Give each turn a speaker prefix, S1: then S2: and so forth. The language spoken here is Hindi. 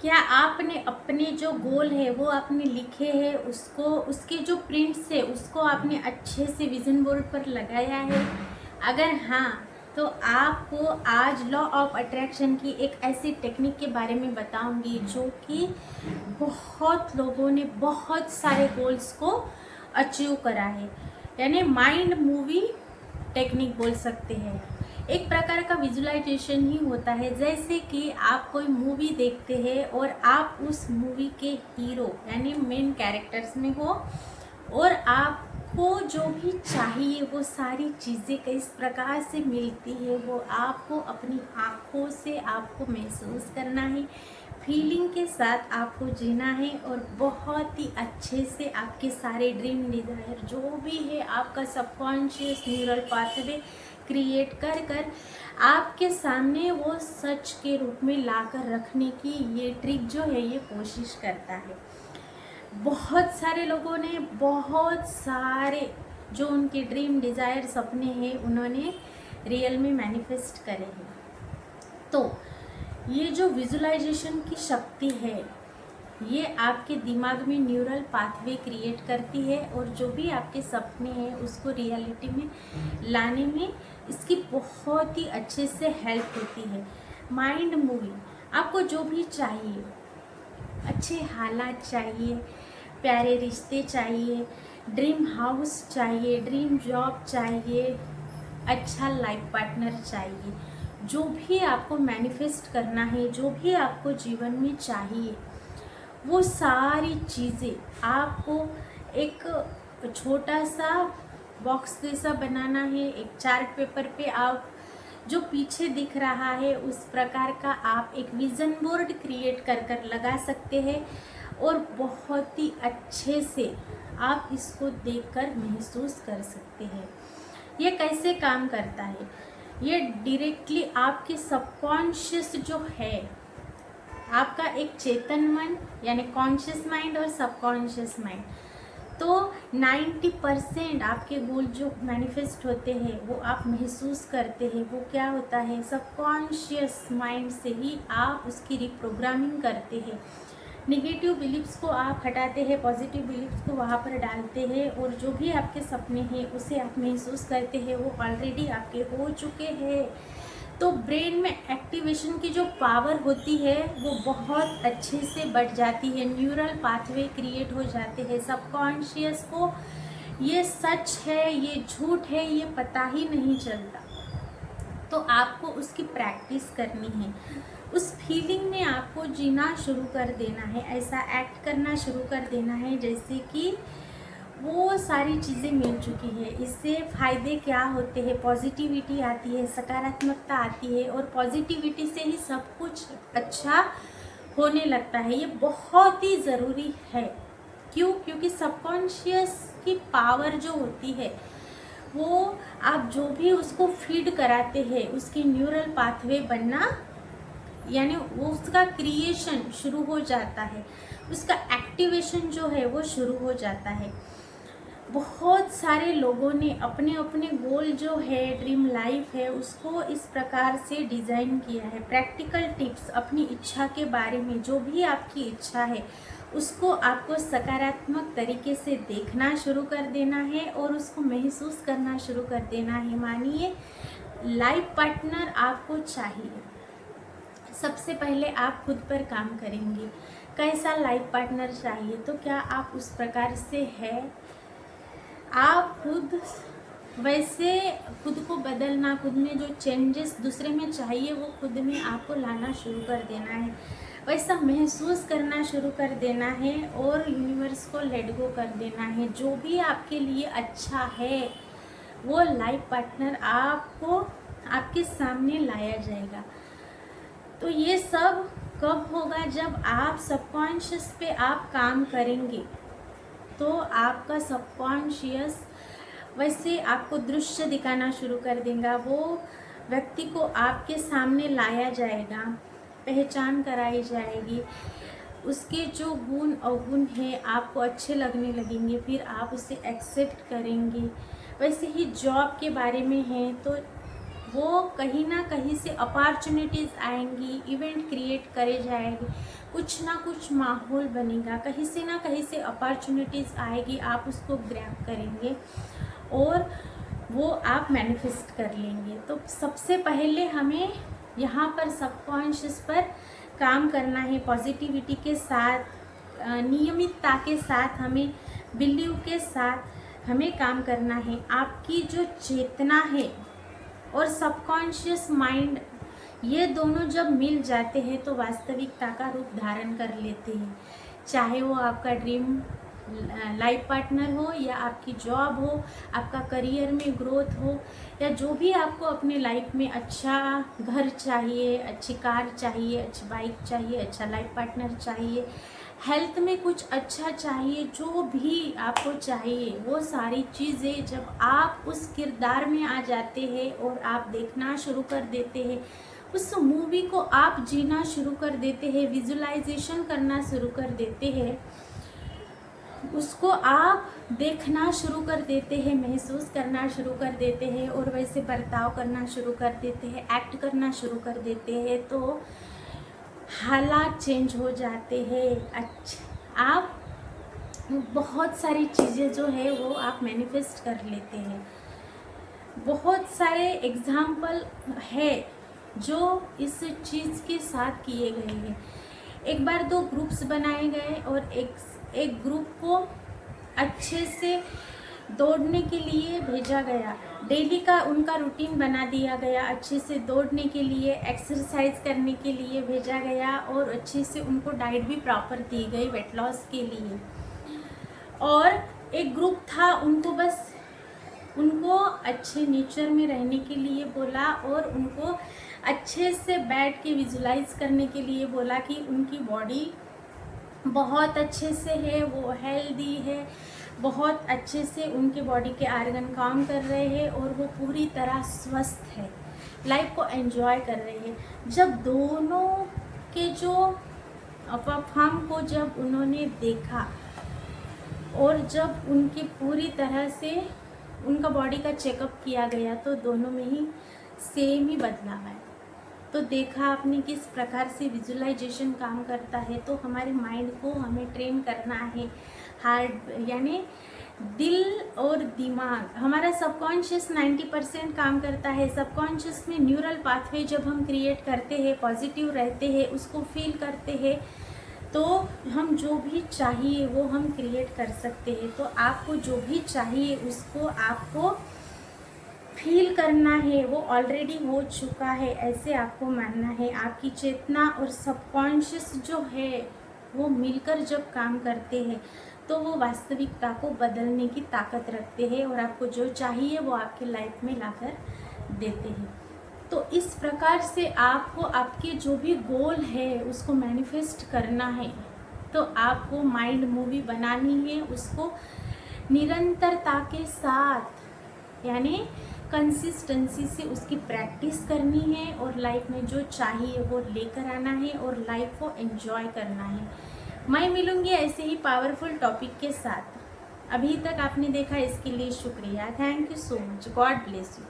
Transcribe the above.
S1: क्या आपने अपने जो गोल है वो आपने लिखे हैं, उसको उसके जो प्रिंट्स है उसको आपने अच्छे से विजन बोर्ड पर लगाया है? अगर हाँ, तो आपको आज लॉ ऑफ अट्रैक्शन की एक ऐसी टेक्निक के बारे में बताऊंगी जो कि बहुत लोगों ने बहुत सारे गोल्स को अचीव करा है। यानी माइंड मूवी टेक्निक बोल सकते हैं। एक प्रकार का विजुअलाइजेशन ही होता है, जैसे कि आप कोई मूवी देखते हैं और आप उस मूवी के हीरो यानी मेन कैरेक्टर्स में हो, और आपको जो भी चाहिए वो सारी चीज़ें किस प्रकार से मिलती है वो आपको अपनी आँखों से आपको महसूस करना है, फीलिंग के साथ आपको जीना है, और बहुत ही अच्छे से आपके सारे ड्रीम डिज़ायर जो भी है आपका सबकॉन्शियस न्यूरल पाथवे क्रिएट कर कर आपके सामने वो सच के रूप में लाकर रखने की ये ट्रिक जो है ये कोशिश करता है। बहुत सारे लोगों ने बहुत सारे जो उनके ड्रीम डिज़ायर सपने हैं उन्होंने रियल में मैनिफेस्ट करे हैं। तो ये जो विजुअलाइजेशन की शक्ति है ये आपके दिमाग में न्यूरल पाथवे क्रिएट करती है, और जो भी आपके सपने हैं उसको रियलिटी में लाने में इसकी बहुत ही अच्छे से हेल्प होती है। माइंड मूवी, आपको जो भी चाहिए, अच्छे हालात चाहिए, प्यारे रिश्ते चाहिए, ड्रीम हाउस चाहिए, ड्रीम जॉब चाहिए, अच्छा लाइफ पार्टनर चाहिए, जो भी आपको मैनिफेस्ट करना है, जो भी आपको जीवन में चाहिए, वो सारी चीज़ें आपको एक छोटा सा बॉक्स जैसा बनाना है। एक चार्ट पेपर पे आप जो पीछे दिख रहा है उस प्रकार का आप एक विज़न बोर्ड क्रिएट कर कर लगा सकते हैं, और बहुत ही अच्छे से आप इसको देखकर महसूस कर सकते हैं। ये कैसे काम करता है? ये डायरेक्टली आपके सबकॉन्शियस जो है, आपका एक चेतन मन यानी कॉन्शियस माइंड और सबकॉन्शियस माइंड, तो 90% आपके गोल जो मैनिफेस्ट होते हैं वो आप महसूस करते हैं, वो क्या होता है, सबकॉन्शियस माइंड से ही आप उसकी रिप्रोग्रामिंग करते हैं। निगेटिव बिलीफ्स को आप हटाते हैं, पॉजिटिव बिलीफ्स को वहाँ पर डालते हैं, और जो भी आपके सपने हैं उसे आप महसूस करते हैं वो ऑलरेडी आपके हो चुके हैं। तो ब्रेन में एक्टिवेशन की जो पावर होती है वो बहुत अच्छे से बढ़ जाती है, न्यूरल पाथवे क्रिएट हो जाते हैं। सबकॉन्शियस को ये सच है ये झूठ है ये पता ही नहीं चलता, तो आपको उसकी प्रैक्टिस करनी है। उस फीलिंग में आपको जीना शुरू कर देना है, ऐसा एक्ट करना शुरू कर देना है जैसे कि वो सारी चीज़ें मिल चुकी है। इससे फ़ायदे क्या होते हैं? पॉजिटिविटी आती है, सकारात्मकता आती है, और पॉजिटिविटी से ही सब कुछ अच्छा होने लगता है। ये बहुत ही ज़रूरी है। क्यों? क्योंकि सबकॉन्शियस की पावर जो होती है वो आप जो भी उसको फीड कराते हैं उसकी न्यूरल पाथवे बनना, यानी वो उसका क्रिएशन शुरू हो जाता है, उसका एक्टिवेशन जो है वो शुरू हो जाता है। बहुत सारे लोगों ने अपने अपने गोल जो है, ड्रीम लाइफ है, उसको इस प्रकार से डिज़ाइन किया है। प्रैक्टिकल टिप्स, अपनी इच्छा के बारे में, जो भी आपकी इच्छा है उसको आपको सकारात्मक तरीके से देखना शुरू कर देना है और उसको महसूस करना शुरू कर देना है। मानिए लाइफ पार्टनर आपको चाहिए, सबसे पहले आप खुद पर काम करेंगे। कैसा लाइफ पार्टनर चाहिए? तो क्या आप उस प्रकार से है? आप खुद वैसे खुद को बदलना, खुद में जो चेंजेस दूसरे में चाहिए वो खुद में आपको लाना शुरू कर देना है, वैसा महसूस करना शुरू कर देना है, और यूनिवर्स को लेट गो कर देना है। जो भी आपके लिए अच्छा है वो लाइफ पार्टनर आपको आपके सामने लाया जाएगा। तो ये सब कब होगा? जब आप सबकॉन्शियस पे आप काम करेंगे, तो आपका सबकॉन्शियस वैसे आपको दृश्य दिखाना शुरू कर देगा। वो व्यक्ति को आपके सामने लाया जाएगा, पहचान कराई जाएगी, उसके जो गुण अवगुण हैं आपको अच्छे लगने लगेंगे, फिर आप उसे एक्सेप्ट करेंगे। वैसे ही जॉब के बारे में है तो वो कहीं ना कहीं से अपॉर्चुनिटीज़ आएंगी, इवेंट क्रिएट करे जाएंगे, कुछ ना कुछ माहौल बनेगा, कहीं से ना कहीं से अपॉर्चुनिटीज़ आएगी, आप उसको ग्रैब करेंगे और वो आप मैनिफेस्ट कर लेंगे। तो सबसे पहले हमें यहाँ पर सबकॉन्शियस पर काम करना है, पॉजिटिविटी के साथ, नियमितता के साथ, हमें बिलीव के साथ हमें काम करना है। आपकी जो चेतना है और सबकॉन्शियस माइंड, ये दोनों जब मिल जाते हैं तो वास्तविकता का रूप धारण कर लेते हैं। चाहे वो आपका ड्रीम लाइफ पार्टनर हो या आपकी जॉब हो, आपका करियर में ग्रोथ हो, या जो भी आपको अपने लाइफ में अच्छा घर चाहिए, अच्छी कार चाहिए, अच्छी बाइक चाहिए, अच्छा लाइफ पार्टनर चाहिए, हेल्थ में कुछ अच्छा चाहिए, जो भी आपको चाहिए, वो सारी चीज़ें जब आप उस किरदार में आ जाते हैं और आप देखना शुरू कर देते हैं, उस मूवी को आप जीना शुरू कर देते हैं, विजुअलाइजेशन करना शुरू कर देते हैं, उसको आप देखना शुरू कर देते हैं, महसूस करना शुरू कर देते हैं और वैसे बर्ताव करना शुरू कर देते हैं, एक्ट करना शुरू कर देते हैं, तो हालात चेंज हो जाते हैं। अच्छा, आप बहुत सारी चीज़ें जो है वो आप मैनिफेस्ट कर लेते हैं। बहुत सारे एग्जाम्पल है जो इस चीज़ के साथ किए गए हैं। एक बार 2 ग्रुप्स बनाए गए और एक ग्रुप को अच्छे से दौड़ने के लिए भेजा गया, डेली का उनका रूटीन बना दिया गया, अच्छे से दौड़ने के लिए, एक्सरसाइज करने के लिए भेजा गया और अच्छे से उनको डाइट भी प्रॉपर दी गई वेट लॉस के लिए। और एक ग्रुप था, उनको अच्छे नेचर में रहने के लिए बोला और उनको अच्छे से बैठ के विजुलाइज करने के लिए बोला कि उनकी बॉडी बहुत अच्छे से है, वो हेल्दी है, बहुत अच्छे से उनके बॉडी के ऑर्गन काम कर रहे हैं और वो पूरी तरह स्वस्थ है, लाइफ को एंजॉय कर रहे हैं। जब दोनों के जो परफॉर्म को जब उन्होंने देखा और जब उनकी पूरी तरह से उनका बॉडी का चेकअप किया गया तो दोनों में ही सेम ही बदलाव आया। तो देखा आपने किस प्रकार से विजुअलाइजेशन काम करता है। तो हमारे माइंड को हमें ट्रेन करना है, हार्ट यानी दिल और दिमाग। हमारा सबकॉन्शियस 90% काम करता है। सबकॉन्शियस में न्यूरल पाथवे जब हम क्रिएट करते हैं, पॉजिटिव रहते हैं, उसको फील करते हैं, तो हम जो भी चाहिए वो हम क्रिएट कर सकते हैं। तो आपको जो भी चाहिए उसको आपको फील करना है, वो ऑलरेडी हो चुका है, ऐसे आपको मानना है। आपकी चेतना और सबकॉन्शियस जो है वो मिलकर जब काम करते हैं तो वो वास्तविकता को बदलने की ताकत रखते हैं और आपको जो चाहिए वो आपके लाइफ में लाकर देते हैं। तो इस प्रकार से आपको आपके जो भी गोल है उसको मैनिफेस्ट करना है। तो आपको माइंड मूवी बनानी है, उसको निरंतरता के साथ यानी कंसिस्टेंसी से उसकी प्रैक्टिस करनी है और लाइफ में जो चाहिए वो लेकर आना है और लाइफ को एंजॉय करना है। मैं मिलूंगी ऐसे ही पावरफुल टॉपिक के साथ। अभी तक आपने देखा इसके लिए शुक्रिया। Thank you so much. God bless you.